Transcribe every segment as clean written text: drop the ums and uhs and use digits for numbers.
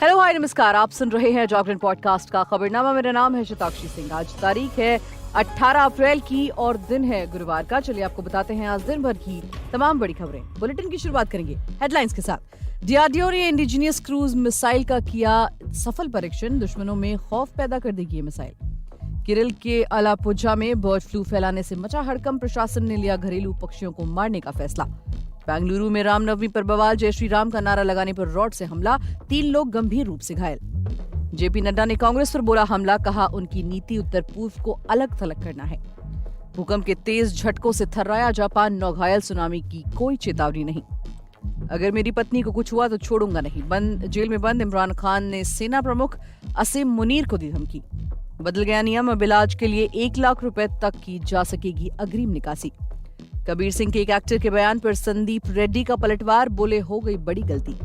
Hello hi नमस्कार, आप सुन रहे हैं जागरण पॉडकास्ट का खबरनामा। मेरा नाम है शताक्षी सिंह। आज तारीख है 18 अप्रैल की और दिन है गुरुवार का। चलिए आपको बताते हैं आज दिन भर की तमाम बड़ी खबरें। बुलेटिन की शुरुआत करेंगे हेडलाइंस के साथ। डीआरडीओ ने इंडिजिनियस क्रूज मिसाइल का किया सफल परीक्षण। दुश्मनों में खौफ पैदा कर देगी ये मिसाइल। केरल के अलापुझा में बर्ड फ्लू फैलाने से मचा हड़कंप। प्रशासन ने लिया घरेलू पक्षियों को मारने का फैसला। बेंगलुरु में रामनवमी पर बवाल। जय श्री राम का नारा लगाने पर रॉड से हमला। 3 लोग गंभीर रूप से घायल। जेपी नड्डा ने कांग्रेस पर बोला हमला। कहा उनकी नीति उत्तर पूर्व को अलग थलग करना है। भूकंप के तेज झटकों से थर्राया जापान। 9 घायल। सुनामी की कोई चेतावनी नहीं। अगर मेरी पत्नी को कुछ हुआ तो छोड़ूंगा नहीं। जेल में बंद इमरान खान ने सेना प्रमुख असीम मुनीर को दी धमकी। बदल गया नियम। अब इलाज के लिए 1 लाख रुपए तक की जा सकेगी अग्रिम निकासी। कबीर सिंह के एक एक्टर के बयान पर संदीप रेड्डी का पलटवार। बोले हो गई बड़ी गलती।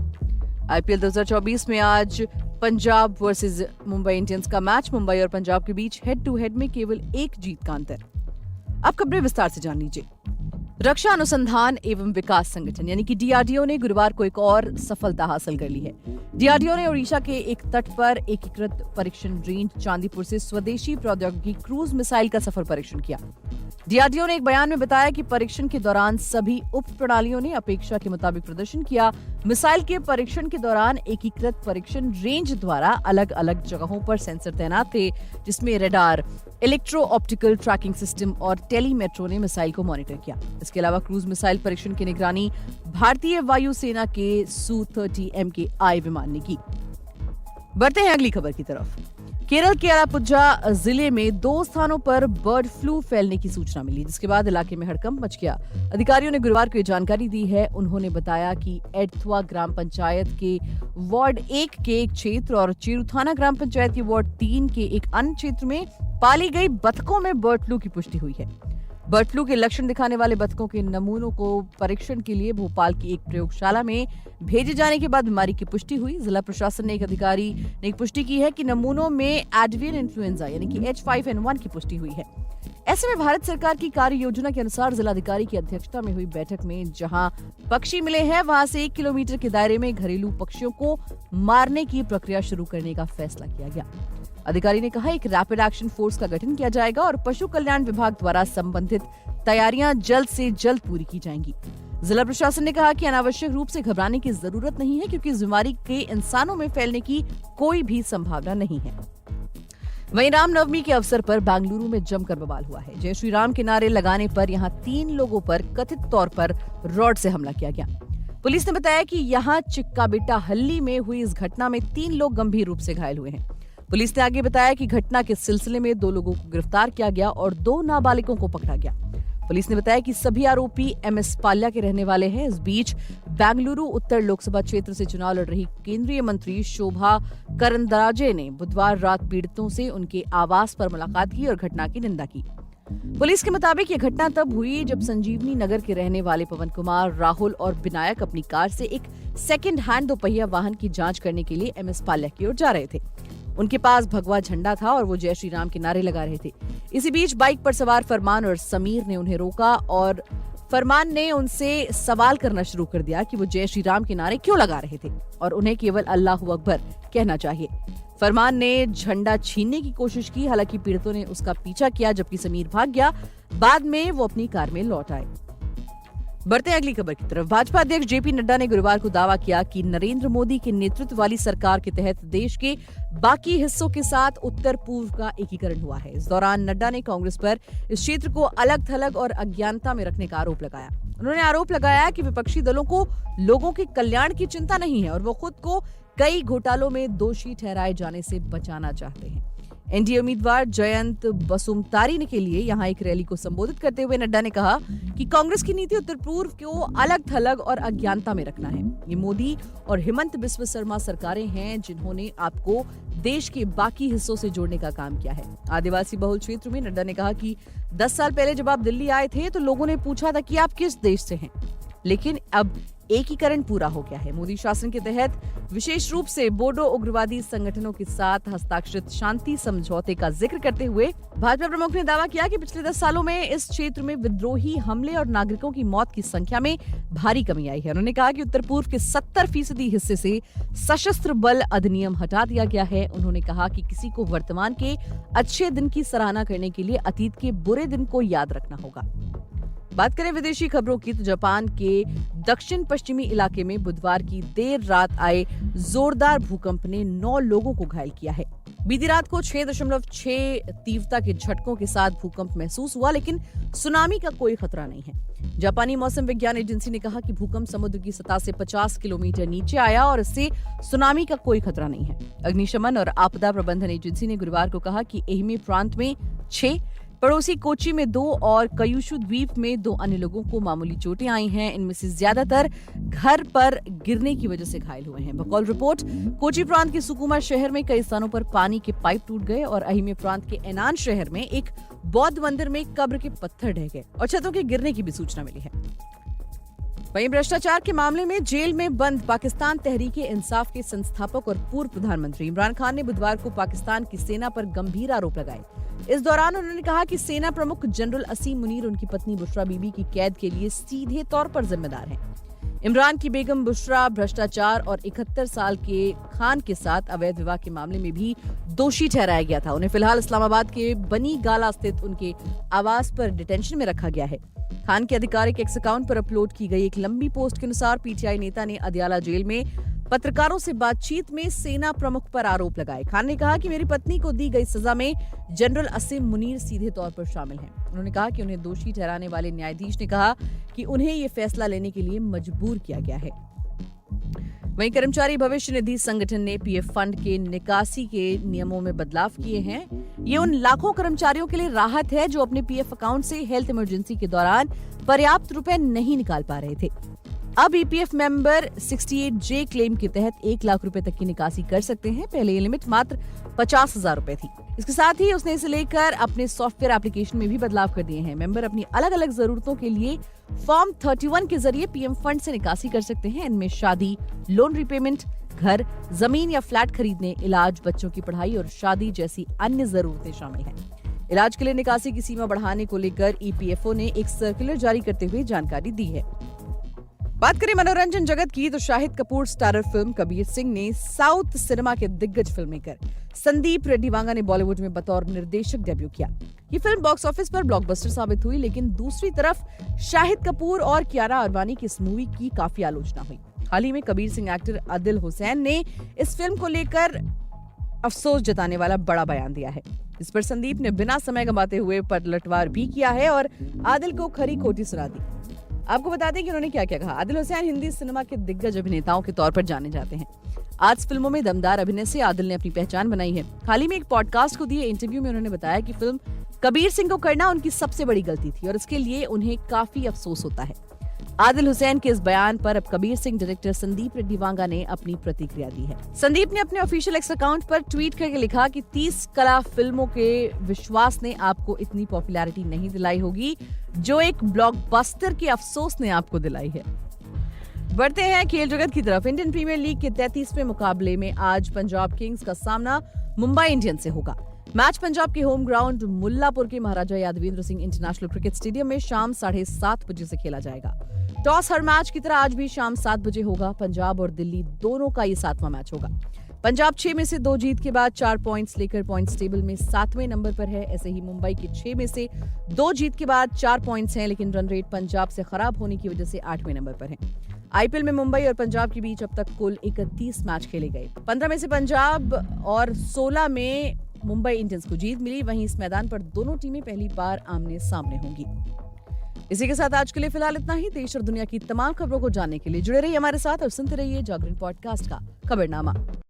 आईपीएल 2024 में आज पंजाब वर्सेस मुंबई इंडियंस का मैच। मुंबई और पंजाब के बीच हेड टू हेड में केवल 1 जीत का अंतर। अब खबरें विस्तार से जान लीजिए। रक्षा अनुसंधान एवं विकास संगठन यानी कि डीआरडीओ ने गुरुवार को एक और सफलता हासिल कर ली है। डीआरडीओ ने ओडिशा के एक तट पर एकीकृत परीक्षण रेंज चांदीपुर से स्वदेशी प्रौद्योगिकी क्रूज मिसाइल का सफल परीक्षण किया। डीआरडीओ ने एक बयान में बताया कि परीक्षण के दौरान सभी उप प्रणालियों ने अपेक्षा के मुताबिक प्रदर्शन किया। मिसाइल के परीक्षण के दौरान एकीकृत परीक्षण रेंज द्वारा अलग अलग जगहों पर सेंसर तैनात थे, जिसमें radar, electro optical tracking system और टेलीमेट्रो ने मिसाइल को मॉनिटर किया। इसके अलावा क्रूज मिसाइल परीक्षण की निगरानी भारतीय वायुसेना के Su-30 MKI विमान ने की। बढ़ते हैं अगली खबर की तरफ। केरल के अलापुझा जिले में 2 स्थानों पर बर्ड फ्लू फैलने की सूचना मिली, जिसके बाद इलाके में हड़कंप मच गया। अधिकारियों ने गुरुवार को ये जानकारी दी है। उन्होंने बताया कि एडथुआ ग्राम पंचायत के वार्ड 1 के एक क्षेत्र और चिरुथाना ग्राम पंचायत के वार्ड 3 के एक अन्य क्षेत्र में पाली गई बतखों में बर्ड फ्लू की पुष्टि हुई है। बर्ड फ्लू के लक्षण दिखाने वाले बतखों के नमूनों को परीक्षण के लिए भोपाल की एक प्रयोगशाला में भेजे जाने के बाद बीमारी की पुष्टि हुई। जिला प्रशासन ने एक अधिकारी ने एक पुष्टि की है कि नमूनों में एवियन इन्फ्लुएंजा यानी कि H5N1 की पुष्टि हुई है। ऐसे में भारत सरकार की कार्य योजना के अनुसार जिलाधिकारी की अध्यक्षता में हुई बैठक में जहां पक्षी मिले हैं वहां से 1 किलोमीटर के दायरे में घरेलू पक्षियों को मारने की प्रक्रिया शुरू करने का फैसला किया गया। अधिकारी ने कहा एक रैपिड एक्शन फोर्स का गठन किया जाएगा और पशु कल्याण विभाग द्वारा संबंधित तैयारियां जल्द से जल्द पूरी की जाएंगी। जिला प्रशासन ने कहा कि अनावश्यक रूप से घबराने की जरूरत नहीं है, क्योंकि इस बीमारी के इंसानों में फैलने की कोई भी संभावना नहीं है। वहीं रामनवमी के अवसर पर बेंगलुरु में जमकर बवाल हुआ है। जय श्री राम के नारे लगाने पर यहां 3 लोगों पर कथित तौर पर रॉड से हमला किया गया। पुलिस ने बताया कि यहां चिक्काबिट्टा हल्ली में हुई इस घटना में 3 लोग गंभीर रूप से घायल हुए हैं। पुलिस ने आगे बताया कि घटना के सिलसिले में 2 लोगों को गिरफ्तार किया गया और 2 नाबालिगों को पकड़ा गया। पुलिस ने बताया कि सभी आरोपी एमएस पाल्या के रहने वाले हैं। इस बीच बेंगलुरु उत्तर लोकसभा क्षेत्र से चुनाव लड़ रही केंद्रीय मंत्री शोभा करंदलाजे ने बुधवार रात पीड़ितों से उनके आवास पर मुलाकात की और घटना की निंदा की। पुलिस के मुताबिक यह घटना तब हुई जब संजीवनी नगर के रहने वाले पवन कुमार, राहुल और विनायक अपनी कार से एक सेकंड हैंड 2 पहिया वाहन की जांच करने के लिए एमएस पाल्या की ओर जा रहे थे। उनके पास भगवा झंडा था और वो जय श्री राम के नारे लगा रहे थे। इसी बीच बाइक पर सवार फरमान और समीर ने उन्हें रोका और फरमान ने उनसे सवाल करना शुरू कर दिया कि वो जय श्री राम के नारे क्यों लगा रहे थे और उन्हें केवल अल्लाहू अकबर कहना चाहिए। फरमान ने झंडा छीनने की कोशिश की, हालांकि पीड़ितों ने उसका पीछा किया जबकि समीर भाग गया। बाद में वो अपनी कार में लौट आए। बढ़ते हैं अगली खबर की तरफ। भाजपा अध्यक्ष जेपी नड्डा ने गुरुवार को दावा किया कि नरेंद्र मोदी के नेतृत्व वाली सरकार के तहत देश के बाकी हिस्सों के साथ उत्तर पूर्व का एकीकरण हुआ है। इस दौरान नड्डा ने कांग्रेस पर इस क्षेत्र को अलग थलग और अज्ञानता में रखने का आरोप लगाया। उन्होंने आरोप लगाया कि विपक्षी दलों को लोगों के कल्याण की चिंता नहीं है और वो खुद को कई घोटालों में दोषी ठहराए जाने से बचाना चाहते हैं। एनडीए उम्मीदवार जयंत बसुमतारी के लिए यहां एक रैली को संबोधित करते हुए नड्डा ने कहा कि कांग्रेस की नीति उत्तर पूर्व को अलग थलग और अज्ञानता में रखना है। ये मोदी और हिमंत बिस्व शर्मा सरकारें हैं जिन्होंने आपको देश के बाकी हिस्सों से जोड़ने का काम किया है। आदिवासी बहुल क्षेत्र में नड्डा ने कहा कि 10 साल पहले जब आप दिल्ली आए थे तो लोगों ने पूछा था कि आप किस देश से हैं। लेकिन अब एकीकरण पूरा हो गया है। मोदी शासन के तहत विशेष रूप से बोडो उग्रवादी संगठनों के साथ हस्ताक्षरित शांति समझौते का जिक्र करते हुए भाजपा प्रमुख ने दावा किया कि पिछले 10 सालों में इस क्षेत्र में विद्रोही हमले और नागरिकों की मौत की संख्या में भारी कमी आई है। उन्होंने कहा कि उत्तर पूर्व के 70% हिस्से से सशस्त्र बल अधिनियम हटा दिया गया है। उन्होंने कहा कि किसी को वर्तमान के अच्छे दिन की सराहना करने के लिए अतीत के बुरे दिन को याद रखना होगा। बात करें विदेशी खबरों की तो जापान के दक्षिण पश्चिमी इलाके में बुधवार की देर रात आए जोरदार भूकंप ने 9 लोगों को घायल किया है। बीती रात को 6.6 तीव्रता के झटकों के साथ भूकंप महसूस हुआ, लेकिन सुनामी का कोई खतरा नहीं है। जापानी मौसम विज्ञान एजेंसी ने कहा कि भूकंप समुद्र की सतह से 50 किलोमीटर नीचे आया और इससे सुनामी का कोई खतरा नहीं है। अग्निशमन और आपदा प्रबंधन एजेंसी ने गुरुवार को कहा कि एहिमे प्रांत में 6, पड़ोसी कोची में 2 और कयूशु द्वीप में 2 अन्य लोगों को मामूली चोटें आई हैं। इनमें से ज्यादातर घर पर गिरने की वजह से घायल हुए हैं। बकौल रिपोर्ट, कोची प्रांत के सुकुमा शहर में कई स्थानों पर पानी के पाइप टूट गए और अहिमे प्रांत के एनान शहर में एक बौद्ध मंदिर में कब्र के पत्थर ढह गए और छतों के गिरने की भी सूचना मिली है। वहीं भ्रष्टाचार के मामले में जेल में बंद पाकिस्तान तहरीक-ए-इंसाफ के संस्थापक और पूर्व प्रधानमंत्री इमरान खान ने बुधवार को पाकिस्तान की सेना पर गंभीर आरोप लगाए। इस दौरान उन्होंने कहा कि सेना प्रमुख जनरल असीम मुनीर उनकी पत्नी बुशरा बीबी की कैद के लिए सीधे तौर पर जिम्मेदार हैं। इमरान की बेगम बुशरा भ्रष्टाचार और 71 साल के खान के साथ अवैध विवाह के मामले में भी दोषी ठहराया गया था। उन्हें फिलहाल इस्लामाबाद के बनी गाला स्थित उनके आवास पर डिटेंशन में रखा गया है। खान के आधिकारिक एक्स अकाउंट पर अपलोड की गई एक लंबी पोस्ट के अनुसार पीटीआई नेता ने अदियाला जेल में पत्रकारों से बातचीत में सेना प्रमुख पर आरोप लगाए। खान ने कहा कि मेरी पत्नी को दी गई सजा में जनरल असीम मुनीर सीधे तौर पर शामिल हैं। उन्होंने कहा कि उन्हें दोषी ठहराने वाले न्यायाधीश ने कहा कि उन्हें ये फैसला लेने के लिए मजबूर किया गया है। वहीं कर्मचारी भविष्य निधि संगठन ने पीएफ फंड के निकासी के नियमों में बदलाव किए हैं। ये उन लाखों कर्मचारियों के लिए राहत है जो अपने पीएफ अकाउंट से हेल्थ इमरजेंसी के दौरान पर्याप्त रुपए नहीं निकाल पा रहे थे। अब ईपीएफ मेंबर 68J क्लेम के तहत 1 लाख रुपए तक की निकासी कर सकते हैं। पहले ये लिमिट मात्र 50,000 रुपए थी। इसके साथ ही उसने इसे लेकर अपने सॉफ्टवेयर एप्लीकेशन में भी बदलाव कर दिए हैं। मेंबर अपनी अलग अलग जरूरतों के लिए फॉर्म 31 के जरिए पीएम फंड से निकासी कर सकते हैं। इनमें शादी, लोन रिपेमेंट, घर, जमीन या फ्लैट खरीदने, इलाज, बच्चों की पढ़ाई और शादी जैसी अन्य जरूरतें शामिल हैं। इलाज के लिए निकासी की सीमा बढ़ाने को लेकर ईपीएफओ ने एक सर्कुलर जारी करते हुए जानकारी दी है। बात करें मनोरंजन जगत की तो शाहिद कपूर स्टारर फिल्म कबीर सिंह ने साउथ सिनेमा के दिग्गज फिल्ममेकर संदीप रेड्डीवांगा ने बॉलीवुड में बतौर निर्देशक डेब्यू किया। ये फिल्म बॉक्स ऑफिस पर ब्लॉकबस्टर साबित हुई, लेकिन दूसरी तरफ शाहिद कपूर और कियारा अडवाणी की इस मूवी की काफी आलोचना हुई। हाल ही में कबीर सिंह एक्टर आदिल हुसैन ने इस फिल्म को लेकर अफसोस जताने वाला बड़ा बयान दिया है। इस पर संदीप ने बिना समय गंवाते हुए पलटवार भी किया है और आदिल को खरी खोटी सुना दी। आपको बता दें कि उन्होंने क्या क्या कहा। आदिल हुसैन हिंदी सिनेमा के दिग्गज अभिनेताओं के तौर पर जाने जाते हैं। आज फिल्मों में दमदार अभिनय से आदिल ने अपनी पहचान बनाई है। हाल ही में एक पॉडकास्ट को दिए इंटरव्यू में उन्होंने बताया कि फिल्म कबीर सिंह को करना उनकी सबसे बड़ी गलती थी और इसके लिए उन्हें काफी अफसोस होता है। आदिल हुसैन के इस बयान पर अब कबीर सिंह डायरेक्टर संदीप रेड्डीवांगा ने अपनी प्रतिक्रिया दी है। संदीप ने अपने ऑफिशियल एक्स अकाउंट पर ट्वीट करके लिखा कि 30 कला फिल्मों के विश्वास ने आपको इतनी पॉपुलैरिटी नहीं दिलाई होगी जो एक ब्लॉकबस्टर के अफसोस ने आपको दिलाई है। बढ़ते हैं खेल जगत की तरफ। इंडियन प्रीमियर लीग के 33वें मुकाबले में आज पंजाब किंग्स का सामना मुंबई इंडियंस से होगा। मैच पंजाब के होम ग्राउंड मुल्लापुर के Maharaja Yadavindra Singh international cricket stadium में शाम 7:30 बजे से खेला जाएगा। टॉस हर मैच की तरह आज भी शाम 7 बजे होगा। पंजाब और दिल्ली दोनों का ये 7वां मैच होगा। पंजाब 6 में से 2 जीत के बाद 4 पॉइंट्स लेकर पॉइंट्स टेबल में 7वें नंबर पर है। ऐसे ही मुंबई के 6 में से 2 जीत के बाद 4 पॉइंट्स हैं, लेकिन रन रेट पंजाब से खराब होने की वजह से 8वें नंबर पर है। आईपीएल में मुंबई और पंजाब के बीच अब तक कुल 31 मैच खेले गए। 15 में से पंजाब और 16 में मुंबई इंडियंस को जीत मिली। वहीं इस मैदान पर दोनों टीमें पहली बार आमने सामने होंगी। इसी के साथ आज के लिए फिलहाल इतना ही। देश और दुनिया की तमाम खबरों को जानने के लिए जुड़े रहिए हमारे साथ और सुनते रहिए जागरण पॉडकास्ट का खबरनामा।